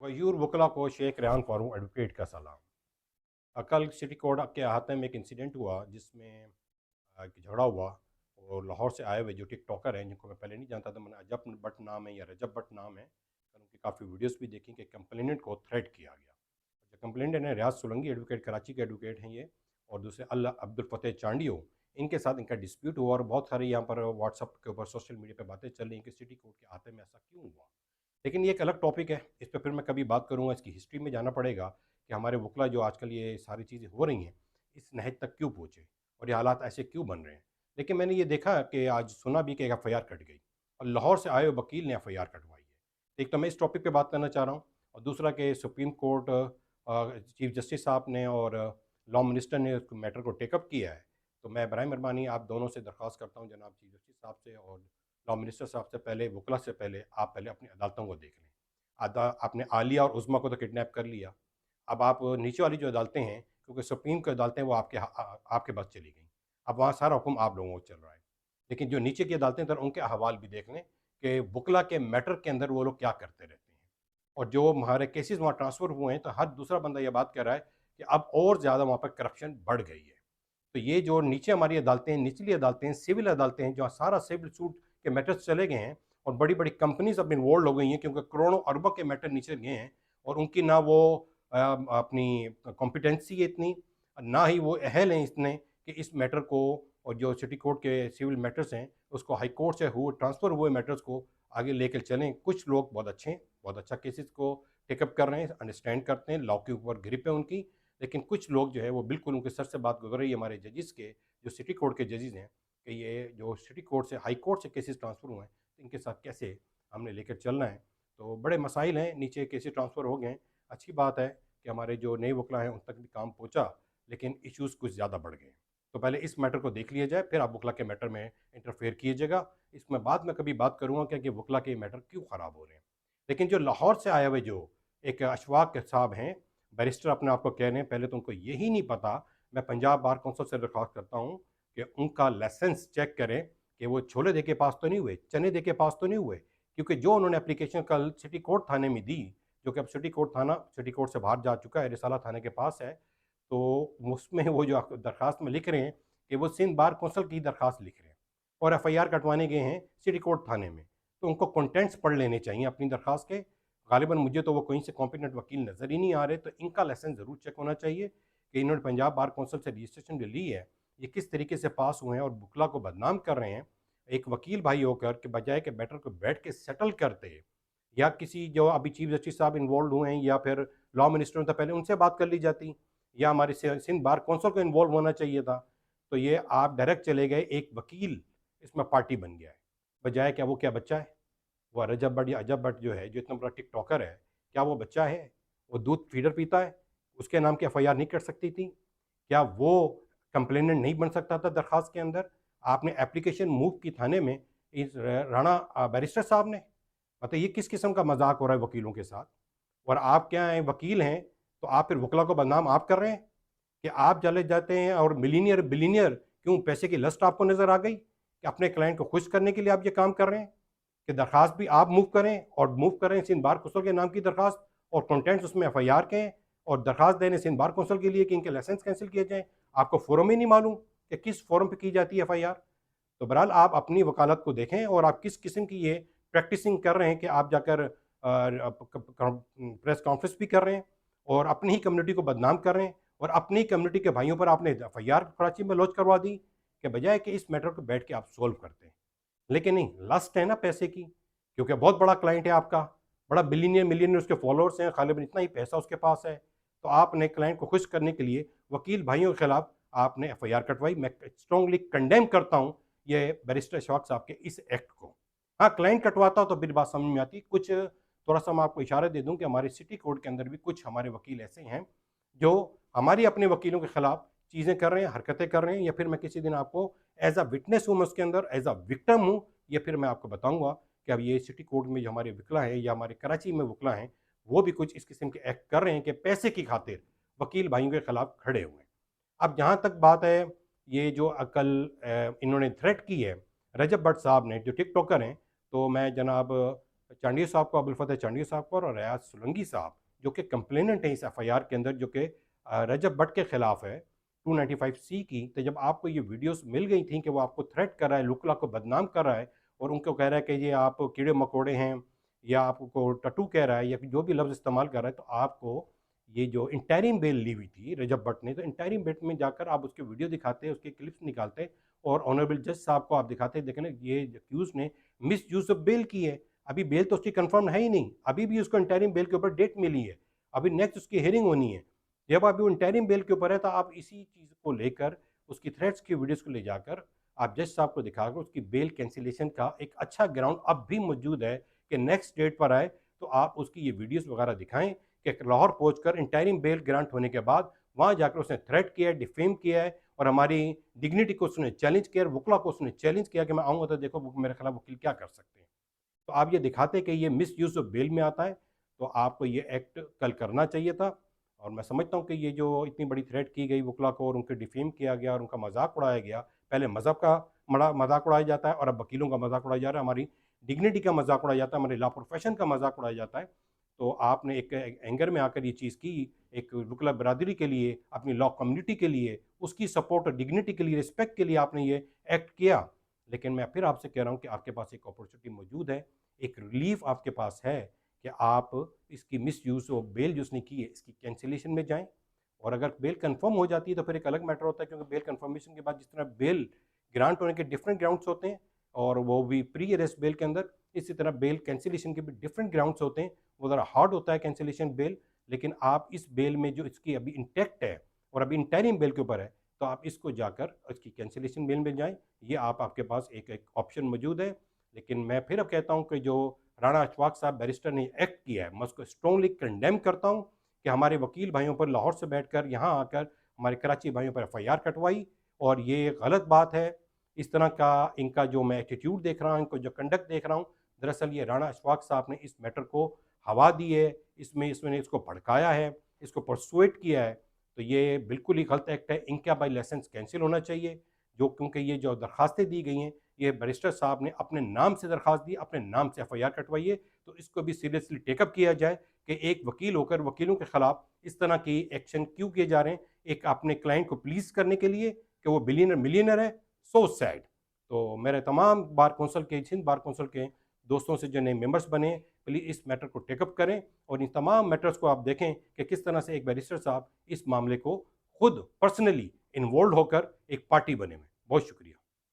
गयूर वकला को शेख रेहान फारूक एडवोकेट का सलाम। कल सिटी कोर्ट के अहाते में एक इंसिडेंट हुआ जिसमें एक झगड़ा हुआ। और लाहौर से आए हुए जो टिकटॉकर हैं जिनको मैं पहले नहीं जानता था, मैंने अजब भट्ट नाम है या रजब भट्ट नाम है, कल उनकी काफ़ी वीडियोस भी देखी कि कंप्लेनेंट को थ्रेट किया गया। जो कंप्लेनेंट है रियाज सोलंकी एडवोकेट, कराची के एडवोकेट हैं ये, और दूसरे अल्लाह अब्दुल फतेह चांडियो, इनके साथ इनका डिस्प्यूट हुआ और बहुत सारी यहाँ पर व्हाट्सअप के ऊपर सोशल मीडिया पर बातें चल रही कि सिटी कोर्ट के अहाते में ऐसा क्यों हुआ। लेकिन ये एक अलग टॉपिक है, इस पर फिर मैं कभी बात करूँगा। इसकी हिस्ट्री में जाना पड़ेगा कि हमारे वकला जो आजकल ये सारी चीज़ें हो रही हैं इस नहज तक क्यों पहुँचे और ये हालात ऐसे क्यों बन रहे हैं। लेकिन मैंने ये देखा कि आज सुना भी कि एक एफ आई आर कट गई और लाहौर से आए हुए वकील ने एफ आई आर कटवाई है। एक तो मैं इस टॉपिक पे बात करना चाह रहा हूँ, और दूसरा कि सुप्रीम कोर्ट चीफ जस्टिस साहब ने और लॉ मिनिस्टर ने उस मैटर को टेकअप किया है। तो मैं बराए मेहरबानी आप दोनों से दरख्वास्त करता हूँ, जनाब चीफ जस्टिस साहब से और लॉ मिनिस्टर साहब से, पहले वकला से पहले आप पहले अपनी अदालतों को देख लें। आपने आलिया और उज़्मा को तो किडनैप कर लिया, अब आप नीचे वाली जो अदालतें हैं, क्योंकि सुप्रीम की अदालतें वो आपके पास चली गई, अब वहाँ सारा हुक्म आप लोगों को चल रहा है। लेकिन जो नीचे की अदालतें तो उनके अहवाल भी देख लें कि वकला के मैटर के अंदर वो लोग क्या करते रहते हैं। और जो हमारे केसेस वहाँ ट्रांसफ़र हुए हैं तो हर दूसरा बंदा ये बात कर रहा है कि अब और ज़्यादा वहाँ पर करप्शन बढ़ गई है। तो ये जो नीचे हमारी अदालतें हैं, निचली अदालतें हैं, सिविल अदालतें हैं, जहाँ सारा सिविल सूट के मैटर्स चले गए हैं और बड़ी-बड़ी कंपनीज़ अब इन्वॉल्व हो गई हैं, क्योंकि करोड़ों अरबों के मैटर नीचे गए हैं और उनकी ना वो अपनी कॉम्पिटेंसी है इतनी, ना ही वो अहल हैं इतने कि इस मैटर को, और जो सिटी कोर्ट के सिविल मैटर्स हैं, उसको हाई कोर्ट से हुए ट्रांसफ़र हुए मैटर्स को आगे लेकर चलें। कुछ लोग बहुत अच्छे हैं, बहुत अच्छा केसेस को टेकअप कर रहे हैं, अंडरस्टैंड करते हैं, लॉ के ऊपर ग्रिप है उनकी। लेकिन कुछ लोग जो है वो बिल्कुल उनके सर से बात गुजर रही है हमारे जजेस के, जो सिटी कोर्ट के जजेस हैं, कि ये जो सिटी कोर्ट से हाई कोर्ट से केसेस ट्रांसफ़र हुए हैं तो इनके साथ कैसे हमने लेकर चलना है। तो बड़े मसाइल हैं, नीचे केसेस ट्रांसफ़र हो गए हैं। अच्छी बात है कि हमारे जो नए वकला हैं उन तक भी काम पहुँचा, लेकिन इश्यूज़ कुछ ज़्यादा बढ़ गए। तो पहले इस मैटर को देख लिया जाए, फिर आप वकला के मैटर में इंटरफेयर कीजिएगा। इसमें बाद में कभी बात करूँगा कि वकला के मैटर क्यों ख़राब हो रहे हैं। लेकिन जो लाहौर से आए हुए जो एक अशफाक साहब हैं, बैरिस्टर अपने आप को कह रहे हैं, पहले तो उनको यही नहीं पता। मैं पंजाब बार कौंसिल से दरख्वास्त करता हूँ कि उनका लाइसेंस चेक करें कि वो छोले दे के पास तो नहीं हुए, चने दे के पास तो नहीं हुए। क्योंकि जो उन्होंने एप्लीकेशन कल सिटी कोर्ट थाने में दी, जो कि अब सिटी कोर्ट से बाहर जा चुका है, रिसाला थाने के पास है, तो उसमें वो जो दरख्वास्त में लिख रहे हैं कि वो सिंध बार कौंसिल की दरख्वास्त लिख रहे हैं और एफ आई आर कटवाने गए हैं सिटी कोर्ट थाने में। तो उनको कंटेंट्स पढ़ लेने चाहिए अपनी दरख्वास्त के। गालिबन मुझे तो वो कहीं से कॉम्पिटेंट वकील नज़र ही नहीं आ रहे, तो इनका लाइसेंस ज़रूर चेक होना चाहिए कि इन्होंने पंजाब बार कौंसिल से रजिस्ट्रेशन जो ली है, ये किस तरीके से पास हुए हैं और बुकला को बदनाम कर रहे हैं एक वकील भाई होकर, के बजाय के बेटर को बैठ के सेटल करते, या किसी जो अभी चीफ जस्टिस साहब इन्वॉल्व हुए हैं या फिर लॉ मिनिस्टर था पहले उनसे बात कर ली जाती, या हमारे सिंध बार कौंसिल को इन्वॉल्व होना चाहिए था। तो ये आप डायरेक्ट चले गए, एक वकील इसमें पार्टी बन गया है, बजाय क्या वो क्या बच्चा है? वो रजब भट्ट या अजब भट्ट जो है, जो इतना बड़ा टिकटॉकर है, क्या वो बच्चा है? वो दूध फीडर पीता है? उसके नाम की एफआईआर नहीं कर सकती थी? क्या वो कंप्लेनेंट नहीं बन सकता था दरख्वास्त के अंदर? आपने एप्लीकेशन मूव की थाने में, इस राणा बैरिस्टर साहब ने। मतलब ये किस किस्म का मजाक हो रहा है वकीलों के साथ। और आप क्या हैं, वकील हैं, तो आप फिर वकला को बदनाम आप कर रहे हैं कि आप चले जाते हैं और मिलीनियर बिलीनियर, क्यों पैसे की लस्ट आपको नजर आ गई कि अपने क्लाइंट को खुश करने के लिए आप ये काम कर रहे हैं कि दरखास्त भी आप मूव करें, और मूव करें सिंध बार कौंसिल के नाम की दरखास्त, और कंटेंट्स उसमें एफआईआर के हैं, और दरखास्त देने सिंध बार कौंसिल के लिए कि इनके लाइसेंस कैंसिल किए जाएं। आपको फोरम ही नहीं मालूम कि किस फोरम पे की जाती है एफआईआर। तो बहरहाल आप अपनी वकालत को देखें और आप किस किस्म की ये प्रैक्टिसिंग कर रहे हैं कि आप जाकर प्रेस कॉन्फ्रेंस भी कर रहे हैं और अपनी ही कम्युनिटी को बदनाम कर रहे हैं, और अपनी कम्युनिटी के भाइयों पर आपने एफआईआर कराची में लॉन्च करवा दी कि बजाय कि इस मैटर को बैठ के आप सोल्व करते हैं। लेकिन नहीं, लस्ट है ना पैसे की, क्योंकि बहुत बड़ा क्लाइंट है आपका, बड़ा बिलियनियर मिलियनियर उसके फॉलोअर्स हैं, गालिबन इतना ही पैसा उसके पास है। तो आपने क्लाइंट को खुश करने के लिए वकील भाइयों के खिलाफ आपने एफआईआर कटवाई। मैं स्ट्रांगली कंडेम करता हूं ये बैरिस्टर अशफाक साहब के इस एक्ट को। हाँ, क्लाइंट कटवाता हो तो फिर बात समझ में आती कुछ। थोड़ा सा मैं आपको इशारा दे दूं कि हमारे सिटी कोर्ट के अंदर भी कुछ हमारे वकील ऐसे हैं जो हमारी अपने वकीलों के खिलाफ चीज़ें कर रहे हैं, हरकतें कर रहे हैं, या फिर मैं किसी दिन आपको एज अ विटनेस हूँ, मैं उसके अंदर एज अ विक्टम हूँ, या फिर मैं आपको बताऊंगा कि अब ये सिटी कोर्ट में जो हमारे वकला हैं या हमारे कराची में वकला हैं, वो भी कुछ इस किस्म के एक्ट कर रहे हैं कि पैसे की खातिर वकील भाइयों के खिलाफ खड़े हुए हैं। अब जहाँ तक बात है, ये जो अकल इन्होंने थ्रेट की है रजब भट्ट साहब ने, जो टिकटॉकर हैं, तो मैं जनाब चांडिया साहब को, अबुल फतेह चांडिया साहब को और रियाज सोलंकी साहब, जो कि कंप्लेनेंट हैं इस एफआईआर के अंदर, जो कि रजब भट्ट के खिलाफ है 295C की। तो जब आपको ये वीडियोस मिल गई थी कि वो आपको थ्रेट कर रहा है, लुकला को बदनाम कर रहा है और उनको कह रहा है कि ये आप कीड़े मकोड़े हैं, या आपको टट्टू कह रहा है, या जो भी लफ्ज़ इस्तेमाल कर रहा है, तो आपको ये जो इंटरिम बेल ली हुई थी रजब भट्ट ने, तो इंटरिम बेल में जाकर आप उसके वीडियो दिखाते, उसके क्लिप्स निकालते और ऑनरेबल जज साहब को आप दिखाते, देखें ना ये अक्यूज ने मिस यूज़ ऑफ बेल की है। अभी बेल तो उसकी कंफर्म है ही नहीं, अभी भी उसको इंटरिम बेल के ऊपर डेट मिली है, अभी नेक्स्ट उसकी हियरिंग होनी है। जब अभी वो इंटरिम बेल के ऊपर है, तो आप इसी चीज़ को लेकर, उसकी थ्रेट्स की वीडियोस को ले जाकर आप जज साहब को दिखाकर उसकी बेल कैंसिलेशन का एक अच्छा ग्राउंड अब भी मौजूद है कि नेक्स्ट डेट पर आए, तो आप उसकी ये वीडियोस वगैरह दिखाएं कि लाहौर पहुंचकर इंटरिम बेल ग्रांट होने के बाद वहां जाकर उसने थ्रेट किया है, डिफेम किया है, और हमारी डिग्निटी को उसने चैलेंज किया, वकला को उसने चैलेंज किया कि मैं आऊँगा तो देखो मेरे खिलाफ वकील क्या कर सकते हैं। तो आप ये दिखाते कि ये मिस यूज़ ऑफ बेल में आता है, तो आपको ये एक्ट कल करना चाहिए था। और मैं समझता हूँ कि ये जो इतनी बड़ी थ्रेट की गई वकला को और उनके डिफेम किया गया और उनका मजाक उड़ाया गया, पहले मज़हब का मजाक उड़ाया जाता है और अब वकीलों का मजाक उड़ाया जा रहा है, हमारी डिग्निटी का मजाक उड़ाया जाता है, हमारे लॉ प्रोफेशन का मजाक उड़ाया जाता है। तो आपने एक एंगर में आकर ये चीज़ की, एक वकला बरादरी के लिए, अपनी लॉ कम्युनिटी के लिए, उसकी सपोर्ट और डिग्निटी के लिए, रिस्पेक्ट के लिए आपने ये एक्ट किया। लेकिन मैं फिर आपसे कह रहा हूँ कि आपके पास एक अपॉर्चुनिटी मौजूद है, एक रिलीफ आपके पास है कि आप इसकी मिस यूज़ और बेल जो उसने की है इसकी कैंसिलेशन में जाएं। और अगर बेल कंफर्म हो जाती है तो फिर एक अलग मैटर होता है, क्योंकि बेल कंफर्मेशन के बाद जिस तरह बेल ग्रांट होने के डिफरेंट ग्राउंड्स होते हैं, और वो भी प्री अरेस्ट बेल के अंदर, इसी तरह बेल कैंसिलेशन के भी डिफरेंट ग्राउंड्स होते हैं। वो ज़रा हार्ड होता है कैंसिलेशन बेल, लेकिन आप इस बेल में जो इसकी अभी इंटैक्ट है और अभी इंटरिम बेल के ऊपर है, तो आप इसको जाकर इसकी कैंसिलेशन बेल में जाएं। ये आपके पास एक एक ऑप्शन मौजूद है। लेकिन मैं फिर अब कहता हूं कि जो राणा अशफाक साहब बैरिस्टर ने एक्ट किया है, मैं उसको स्ट्रॉन्गली कंडेम करता हूं कि हमारे वकील भाइयों पर लाहौर से बैठकर यहाँ आकर हमारे कराची भाइयों पर एफआईआर कटवाई, और ये गलत बात है। इस तरह का इनका जो मैं एटीट्यूड देख रहा हूँ, इनको जो कंडक्ट देख रहा हूँ, दरअसल ये राणा अशफाक साहब ने इस मैटर को हवा दी है, इसमें इसमें इसको भड़काया है, इसको परसुएट किया है। तो ये बिल्कुल ही गलत एक्ट है, इनका बाई लाइसेंस कैंसिल होना चाहिए। जो क्योंकि ये जो दरखास्तें दी गई हैं, ये बैरिस्टर साहब ने अपने नाम से दरखास्त दी, अपने नाम से एफआईआर कटवाई है, तो इसको भी सीरियसली टेकअप किया जाए कि एक वकील होकर वकीलों के खिलाफ इस तरह की एक्शन क्यों किए जा रहे हैं, एक अपने क्लाइंट को प्लीज करने के लिए कि वो बिलियनर मिलियनर है। So sad. तो मेरे तमाम बार कौंसिल के, सिंध बार कौंसिल के दोस्तों से जो नए मेंबर्स बने, प्लीज़ इस मैटर को टेकअप करें और इन तमाम मैटर्स को आप देखें कि किस तरह से एक बैरिस्टर साहब इस मामले को खुद पर्सनली इन्वॉल्व होकर एक पार्टी बने में। बहुत शुक्रिया।